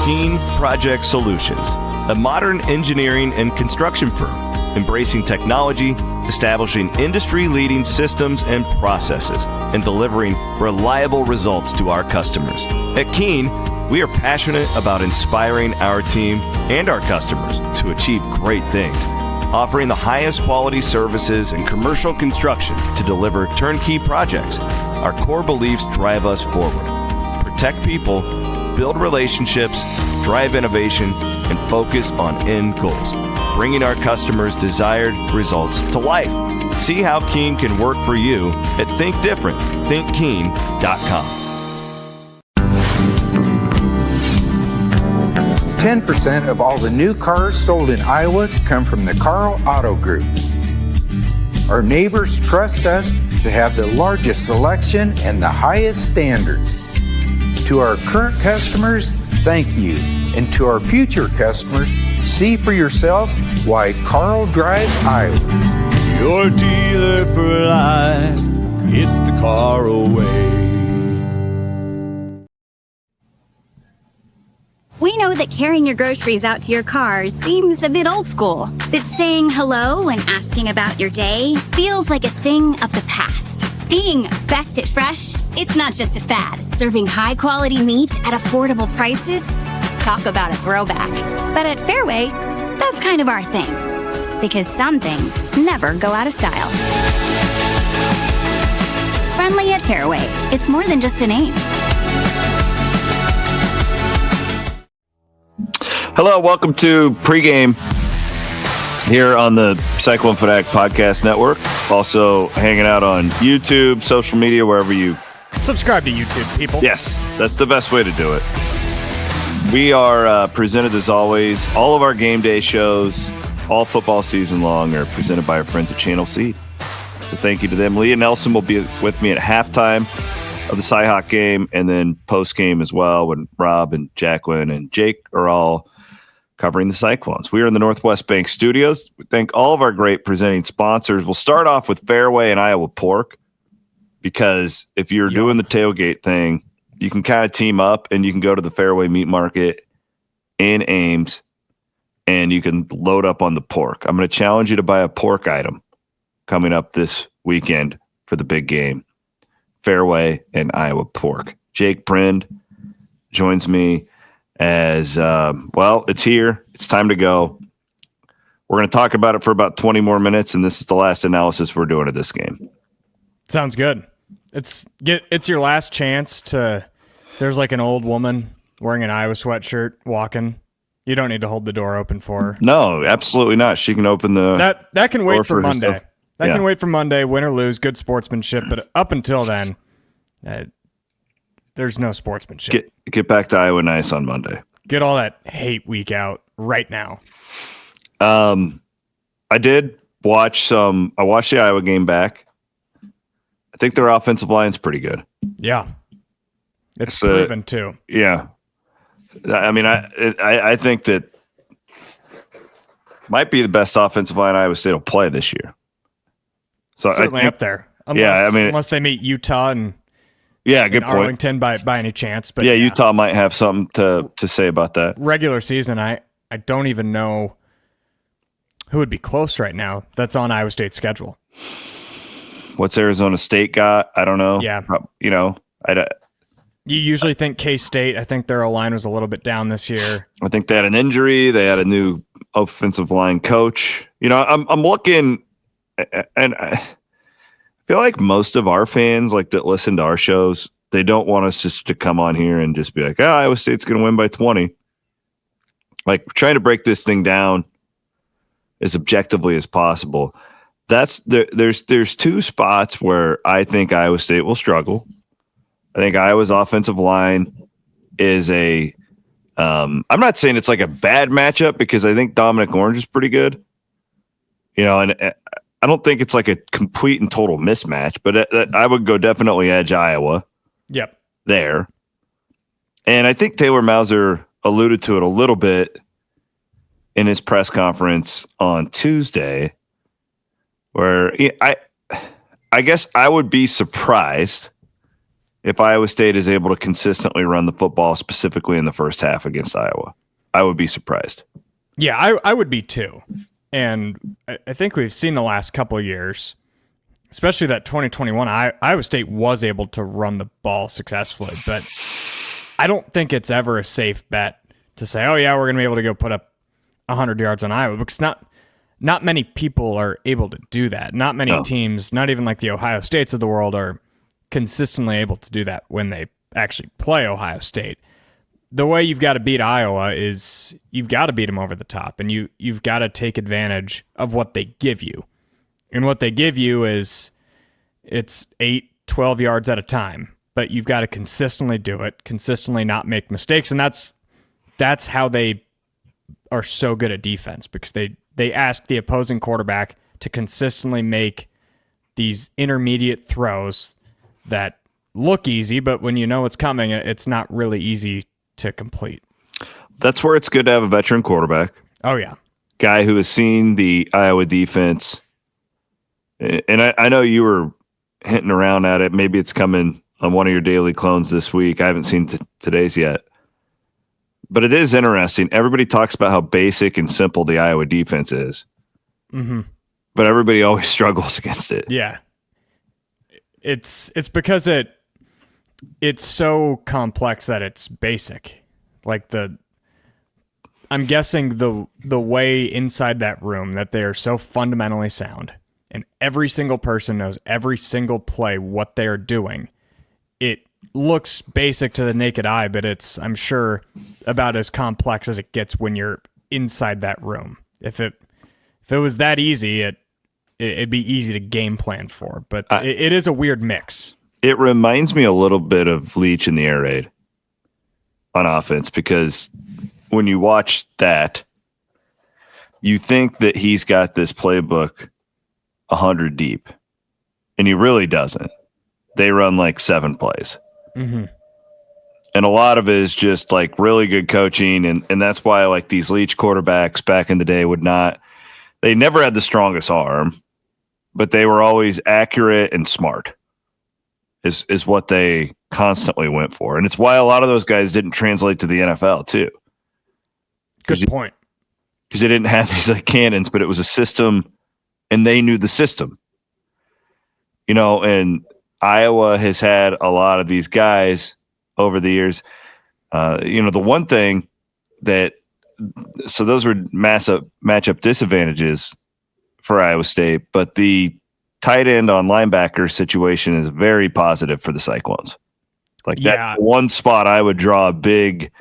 Keene Project Solutions, a modern engineering and construction firm, embracing technology, establishing industry-leading systems and processes, and delivering reliable results to our customers. At Keene, we are passionate about inspiring our team and our customers to achieve great things, offering the highest quality services in commercial construction to deliver turnkey projects. Our core beliefs drive us forward. Protect people, build relationships, drive innovation, and focus on end goals, bringing our customers' desired results to life. See how Keene can work for you at ThinkDifferent.ThinkKeene.com. 10% of all the new cars sold in Iowa come from the Carl Auto Group. Our neighbors trust us to have the largest selection and the highest standards. To our current customers, thank you. And to our future customers, see for yourself why Carl drives Iowa. Your dealer for life, it's the Carl way. We know that carrying your groceries out to your car seems a bit old school. That saying hello and asking about your day feels like a thing of the past. Being best at fresh, it's not just a fad. Serving high-quality meat at affordable prices? Talk about a throwback. But at Fareway, that's kind of our thing. Because some things never go out of style. Friendly at Fareway. It's more than just a name. Hello, welcome to Pregame here on the Cyclone Fanatic Podcast Network. Also hanging out on YouTube, social media, wherever you subscribe to YouTube, people. Yes, that's the best way to do it. We are presented as always. All of our game day shows, all football season long, are presented by our friends at Channel C. So thank you to them. Leah Nelson will be with me at halftime of the Cyhawk game and then post game as well when Rob and Jacqueline and Jake are all covering the Cyclones. We are in the Northwest Bank Studios. We thank all of our great presenting sponsors. We'll start off with Fareway and Iowa Pork, because if you're doing the tailgate thing, you can kind of team up and you can go to the Fareway Meat Market in Ames and you can load up on the pork. I'm going to challenge you to buy a pork item coming up this weekend for the big game. Fareway and Iowa Pork. Jake Brend joins me as it's here. It's time to go. We're going to talk about it for about 20 more minutes, and this is the last analysis we're doing of this game. Sounds good. It's your last chance to. If there's like an old woman wearing an Iowa sweatshirt walking, you don't need to hold the door open for her. No, absolutely not. She can open the that can wait for Monday. Herself. That can wait for Monday, win or lose, good sportsmanship. But up until then, there's no sportsmanship. Get back to Iowa nice on Monday. Get all that hate week out right now. I did watch some. I watched the Iowa game back. I think their offensive line's pretty good. Yeah, it's proven too. Yeah, I mean, I think that might be the best offensive line Iowa State will play this year. So certainly up there. Unless they meet Utah and good point. Arlington by any chance. But Utah might have something to say about that. Regular season, I don't even know who would be close right now that's on Iowa State's schedule. What's Arizona State got? I don't know. Yeah. You usually think K-State. I think their O-line was a little bit down this year. I think they had an injury. They had a new offensive line coach. I'm looking, and I feel like most of our fans that listen to our shows, they don't want us just to come on here and just be like, Iowa State's going to win by 20. We're trying to break this thing down as objectively as possible. There's two spots where I think Iowa State will struggle. I think Iowa's offensive line is I'm not saying it's like a bad matchup, because I think Dominic Orange is pretty good. And I don't think it's like a complete and total mismatch, but I would go definitely edge Iowa. Yep. There. And I think Taylor Mauser alluded to it a little bit in his press conference on Tuesday, where I guess I would be surprised if Iowa State is able to consistently run the football, specifically in the first half against Iowa. I would be surprised. Yeah, I would be too. And I think we've seen the last couple of years, especially that 2021, Iowa State was able to run the ball successfully. But I don't think it's ever a safe bet to say, oh, yeah, we're going to be able to go put up 100 yards on Iowa, because not many people are able to do that. Not many teams, not even like the Ohio States of the world, are consistently able to do that when they actually play Ohio State. The way you've got to beat Iowa is you've got to beat them over the top, and you've got to take advantage of what they give you. And what they give you is it's 8, 12 yards at a time, but you've got to consistently do it, consistently not make mistakes, and that's how they are so good at defense, because they ask the opposing quarterback to consistently make these intermediate throws that look easy, but when you know it's coming, it's not really easy to complete. That's where it's good to have a veteran quarterback. Oh, yeah. Guy who has seen the Iowa defense. And I know you were hinting around at it. Maybe it's coming on one of your daily clones this week. I haven't seen today's yet. But it is interesting. Everybody talks about how basic and simple the Iowa defense is. Mm-hmm. But everybody always struggles against it. Yeah. It's because it's so complex that it's basic. Like I'm guessing the way inside that room that they are so fundamentally sound, and every single person knows every single play what they are doing. It looks basic to the naked eye, but it's, I'm sure, about as complex as it gets when you're inside that room. If it was that easy, it'd be easy to game plan for. But it is a weird mix. It reminds me a little bit of Leach in the air raid on offense, because when you watch that, you think that he's got this playbook 100 deep, and he really doesn't. They run like 7 plays. Mm-hmm. And a lot of it is just like really good coaching. And that's why like these Leach quarterbacks back in the day they never had the strongest arm, but they were always accurate and smart is what they constantly went for. And it's why a lot of those guys didn't translate to the NFL too. Good point. Because they didn't have these like cannons, but it was a system and they knew the system. You know, and Iowa has had a lot of these guys over the years. The one thing so those were massive matchup disadvantages for Iowa State, but the tight end on linebacker situation is very positive for the Cyclones. Like that one spot, I would draw a big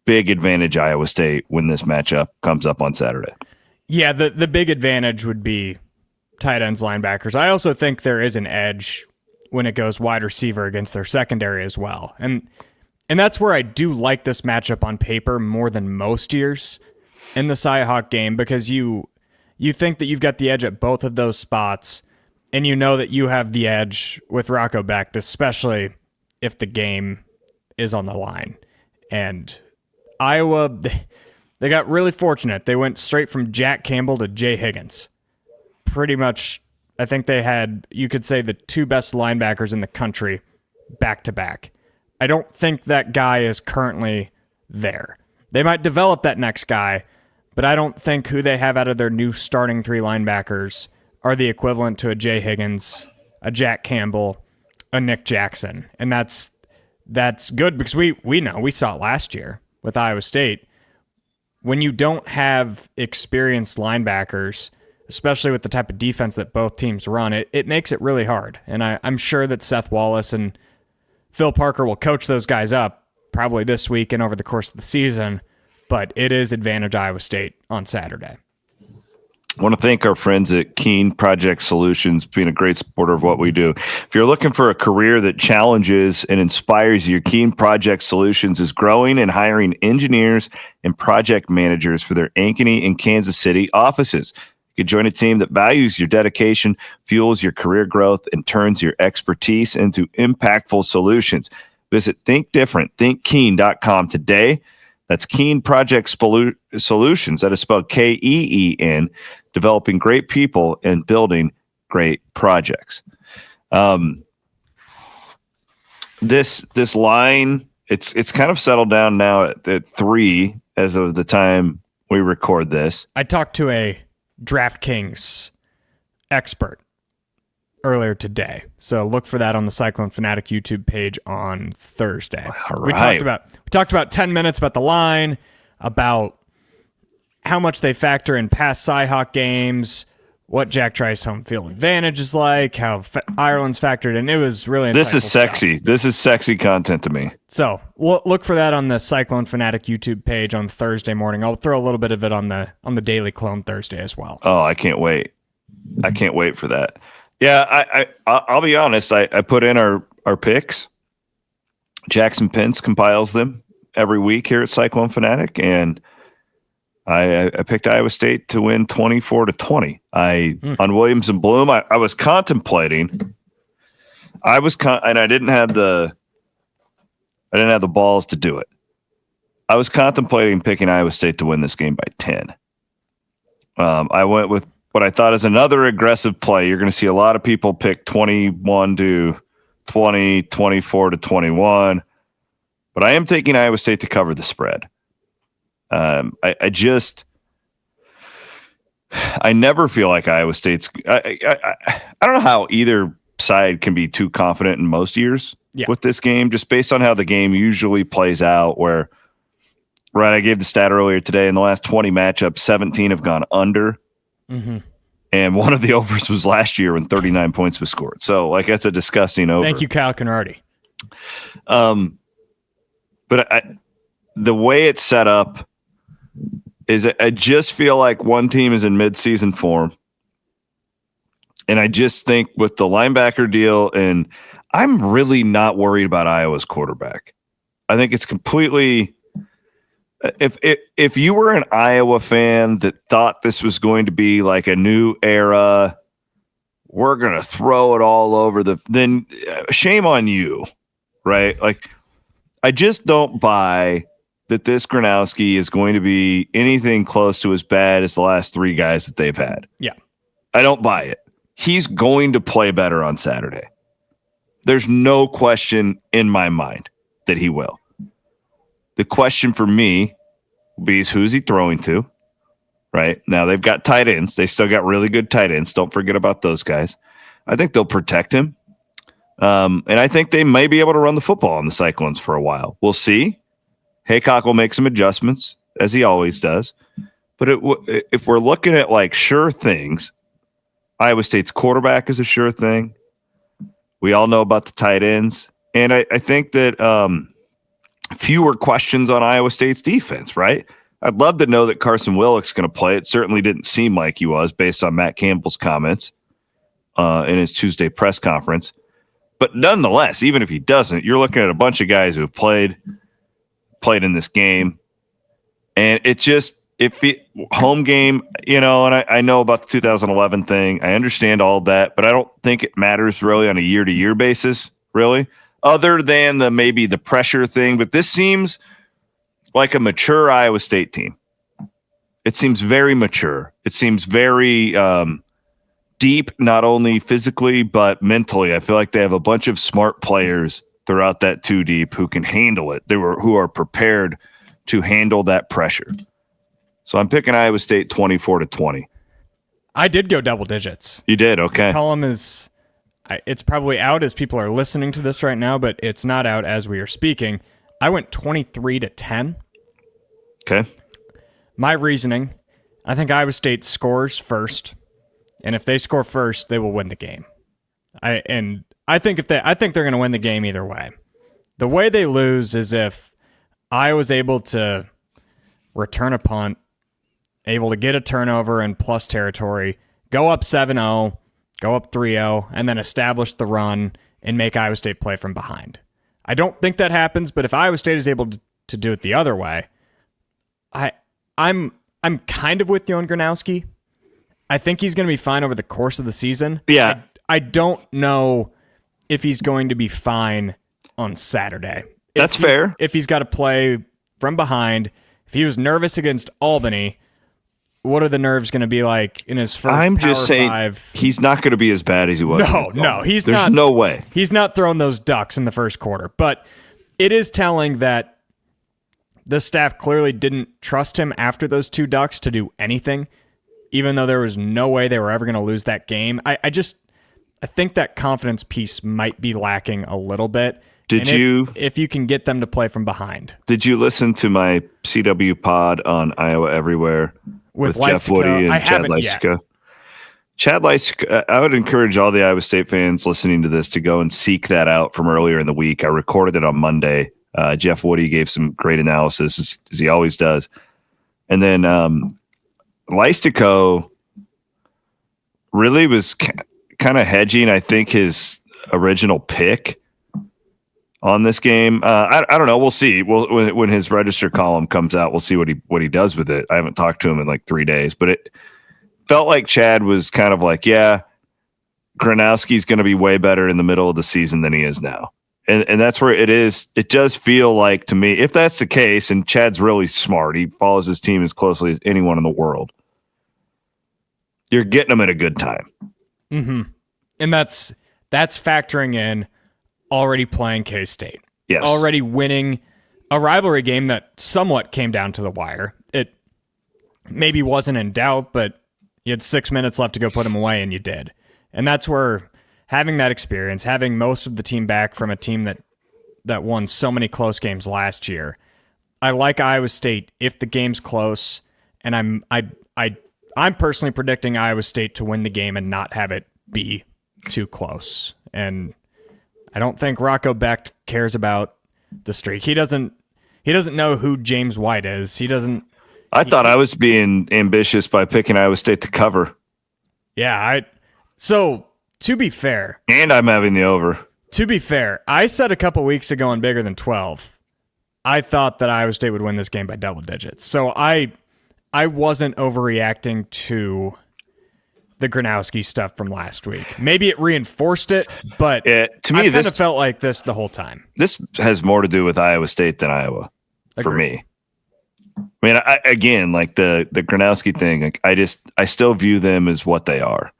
advantage Iowa State when this matchup comes up on Saturday. Yeah, the big advantage would be tight ends, linebackers. I also think there is an edge when it goes wide receiver against their secondary as well. And that's where I do like this matchup on paper more than most years in the Cy-Hawk game, because you think that you've got the edge at both of those spots, and you know that you have the edge with Rocco Becht, especially if the game is on the line. And Iowa, they got really fortunate. They went straight from Jack Campbell to Jay Higgins. Pretty much, I think they had, you could say, the 2 best linebackers in the country back to back. I don't think that guy is currently there. They might develop that next guy, but I don't think who they have out of their new starting 3 linebackers are the equivalent to a Jay Higgins, a Jack Campbell, a Nick Jackson. And that's good, because we know, we saw it last year with Iowa State. When you don't have experienced linebackers, especially with the type of defense that both teams run, it makes it really hard. And I'm sure that Seth Wallace and Phil Parker will coach those guys up probably this week and over the course of the season, but it is advantage Iowa State on Saturday. I want to thank our friends at Keen Project Solutions, being a great supporter of what we do. If you're looking for a career that challenges and inspires you, Keen Project Solutions is growing and hiring engineers and project managers for their Ankeny and Kansas City offices. You can join a team that values your dedication, fuels your career growth, and turns your expertise into impactful solutions. Visit thinkdifferent.thinkkeen.com today. That's Keen Project Solutions. That is spelled Keen, developing great people and building great projects. The this line, it's kind of settled down now at 3 as of the time we record this. I talked to a DraftKings expert earlier today, so look for that on the Cyclone Fanatic YouTube page on Thursday. All We right. talked about 10 minutes about the line, about how much they factor in past Cyhawk games, what Jack Trice home field advantage is like, how Ireland's factored in. It was really This is insightful sexy. stuff. This is sexy content to me. So look for that on the Cyclone Fanatic YouTube page on Thursday morning. I'll throw a little bit of it on the Daily Clone Thursday as well. Oh, I can't wait. I can't wait for that. Yeah, I'll be honest. I put in our picks. Jackson Pence compiles them every week here at Cyclone Fanatic, and I picked Iowa State to win 24-20. On Williams and Bloom, I was contemplating. And I didn't have the balls to do it. I was contemplating picking Iowa State to win this game by 10. I went with what I thought is another aggressive play. You're going to see a lot of people pick 21-20, 24-21, but I am taking Iowa State to cover the spread. I never feel like Iowa State's. I don't know how either side can be too confident in most years with this game, just based on how the game usually plays out. Where, right, I gave the stat earlier today. In the last 20 matchups, 17 have gone under. Mm-hmm. And one of the overs was last year when 39 points was scored. So, like, that's a disgusting over. Thank you, Kyle Canardi. But the way it's set up is I just feel like one team is in mid-season form. And I just think with the linebacker deal, and I'm really not worried about Iowa's quarterback. I think it's completely... If you were an Iowa fan that thought this was going to be like a new era, we're going to throw it all over then shame on you, right? Like, I just don't buy that this Gronowski is going to be anything close to as bad as the last 3 guys that they've had. Yeah. I don't buy it. He's going to play better on Saturday. There's no question in my mind that he will. The question for me will be is who's he throwing to, right? Now, they've got tight ends. They still got really good tight ends. Don't forget about those guys. I think they'll protect him. And I think they may be able to run the football on the Cyclones for a while. We'll see. Haycock will make some adjustments, as he always does. But if we're looking at, like, sure things, Iowa State's quarterback is a sure thing. We all know about the tight ends. And I think that fewer questions on Iowa State's defense, right? I'd love to know that Carson Willick's going to play. It certainly didn't seem like he was based on Matt Campbell's comments in his Tuesday press conference. But nonetheless, even if he doesn't, you're looking at a bunch of guys who have played in this game. And home game, and I know about the 2011 thing. I understand all that, but I don't think it matters really on a year-to-year basis, really. Other than maybe the pressure thing, but this seems like a mature Iowa State team. It seems very mature. It seems very deep, not only physically but mentally. I feel like they have a bunch of smart players throughout that 2 deep who can handle it. Who are prepared to handle that pressure. So I'm picking Iowa State 24-20. I did go double digits. You did, okay. Column is. It's probably out as people are listening to this right now, but it's not out as we are speaking. I went 23-10. Okay. My reasoning, I think Iowa State scores first, and if they score first, they will win the game. I think they're going to win the game either way. The way they lose is if Iowa's able to return a punt, able to get a turnover in plus territory, go up 7-0, go up 3-0, and then establish the run and make Iowa State play from behind. I don't think that happens, but if Iowa State is able to do it the other way, I'm kind of with you on Gronowski. I think he's going to be fine over the course of the season. Yeah. I don't know if he's going to be fine on Saturday. That's fair. If he's got to play from behind, if he was nervous against Albany, what are the nerves going to be like in his first I'm Power just saying 5? he's not going to be as bad as he was. No, he's There's not. no way. He's not throwing those ducks in the first quarter. But it is telling that the staff clearly didn't trust him after those 2 ducks to do anything, even though there was no way they were ever going to lose that game. I think that confidence piece might be lacking a little bit. If you can get them to play from behind. Did you listen to my CW pod on Iowa Everywhere with Jeff Woody and Chad Leishka? Chad Leishka, I would encourage all the Iowa State fans listening to this to go and seek that out from earlier in the week. I recorded it on Monday. Jeff Woody gave some great analysis, as he always does. And then Leishka really was kind of hedging, I think, his original pick on this game. I don't know. We'll see. When his register column comes out, we'll see what he does with it. I haven't talked to him in like 3 days, but it felt like Chad was kind of like, yeah, Gronowski's going to be way better in the middle of the season than he is now. And that's where it is. It does feel like to me, if that's the case, and Chad's really smart, he follows his team as closely as anyone in the world, you're getting him at a good time. Mm-hmm. And that's factoring in already playing K-State. Yes. Already winning a rivalry game that somewhat came down to the wire. It maybe wasn't in doubt, but you had 6 minutes left to go put them away, and you did. And that's where having that experience, having most of the team back from a team that won so many close games last year, I like Iowa State if the game's close, and I'm personally predicting Iowa State to win the game and not have it be too close. And I don't think Rocco Becht cares about the streak. He doesn't know who James White is. I thought I was being ambitious by picking Iowa State to cover. Yeah, so to be fair, and I'm having the over. To be fair, I said a couple weeks ago on Bigger Than 12, I thought that Iowa State would win this game by double digits. So I wasn't overreacting to the Gronowski stuff from last week. Maybe it reinforced it, but to me, I kind of felt like this the whole time. This has more to do with Iowa State than Iowa. Agreed. For me. I mean, again, like the Gronowski thing, like I still view them as what they are.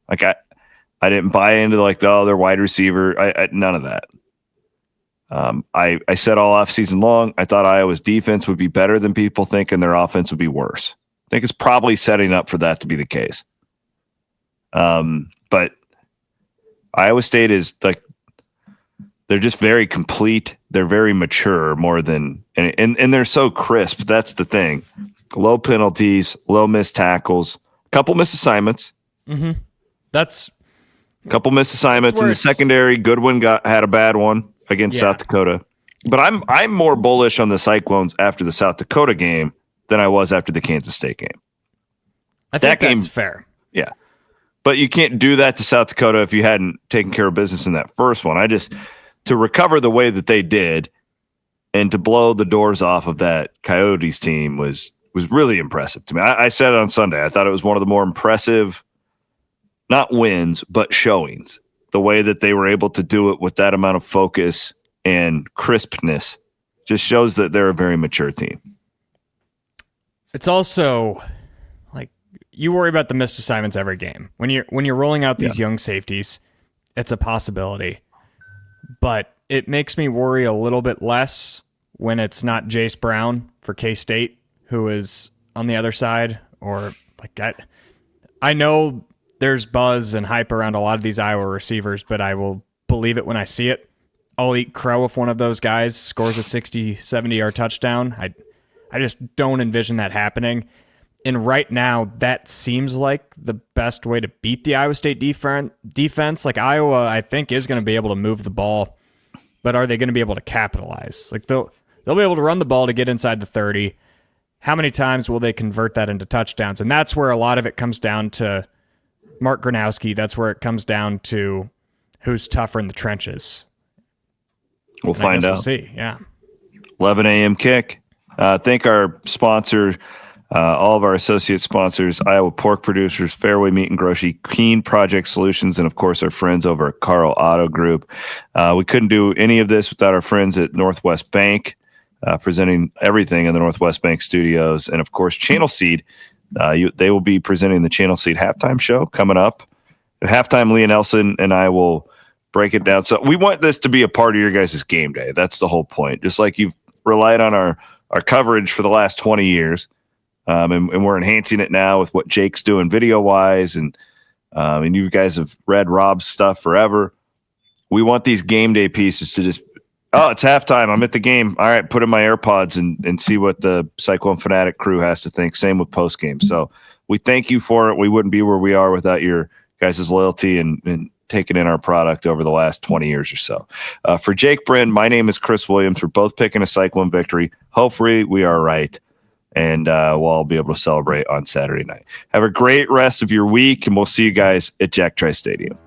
Like I didn't buy into they're wide receiver. I none of that. I said all offseason long, I thought Iowa's defense would be better than people think, and their offense would be worse. I think it's probably setting up for that to be the case. But Iowa State is they're just very complete. They're very mature more than, and they're so crisp. That's the thing. Low penalties, low missed tackles, couple missed assignments. Mm-hmm. That's a couple missed assignments in the secondary. Goodwin had a bad one against South Dakota. But I'm more bullish on the Cyclones after the South Dakota game than I was after the Kansas State game. I think that's fair. Yeah. But you can't do that to South Dakota if you hadn't taken care of business in that first one. To recover the way that they did and to blow the doors off of that Coyotes team was really impressive to me. I said it on Sunday. I thought it was one of the more impressive, not wins, but showings. The way that they were able to do it with that amount of focus and crispness just shows that they're a very mature team. It's also like you worry about the missed assignments every game. When you're rolling out these young safeties, it's a possibility. But it makes me worry a little bit less when it's not Jace Brown for K-State, who is on the other side, or I know there's buzz and hype around a lot of these Iowa receivers, but I will believe it when I see it. I'll eat crow if one of those guys scores a 60, 70-yard touchdown. I just don't envision that happening. And right now, that seems like the best way to beat the Iowa State defense. Like Iowa, I think, is going to be able to move the ball, but are they going to be able to capitalize? Like they'll be able to run the ball to get inside the 30. How many times will they convert that into touchdowns? And that's where a lot of it comes down to Mark Gronowski. That's where it comes down to who's tougher in the trenches. We'll find out. We'll see. Yeah. 11 a.m. kick. Thank our sponsor. All of our associate sponsors, Iowa Pork Producers, Fareway Meat and Grocery, Keen Project Solutions, and of course our friends over at Carl Auto Group. We couldn't do any of this without our friends at Northwest Bank, presenting everything in the Northwest Bank studios, and of course Channel Seed, They will be presenting the Channel Seed halftime show coming up. At halftime, Leah Nelson and I will break it down. So we want this to be a part of your guys' game day. That's the whole point. Just like you've relied on our coverage for the last 20 years, and we're enhancing it now with what Jake's doing video-wise, and you guys have read Rob's stuff forever. We want these game day pieces to just, it's halftime. I'm at the game. All right, put in my AirPods and see what the Cyclone Fanatic crew has to think. Same with postgame. So we thank you for it. We wouldn't be where we are without your guys' loyalty and taking in our product over the last 20 years or so. For Jake Brend, my name is Chris Williams. We're both picking a Cyclone victory. Hopefully we are right, and we'll all be able to celebrate on Saturday night. Have a great rest of your week, and we'll see you guys at Jack Trice Stadium.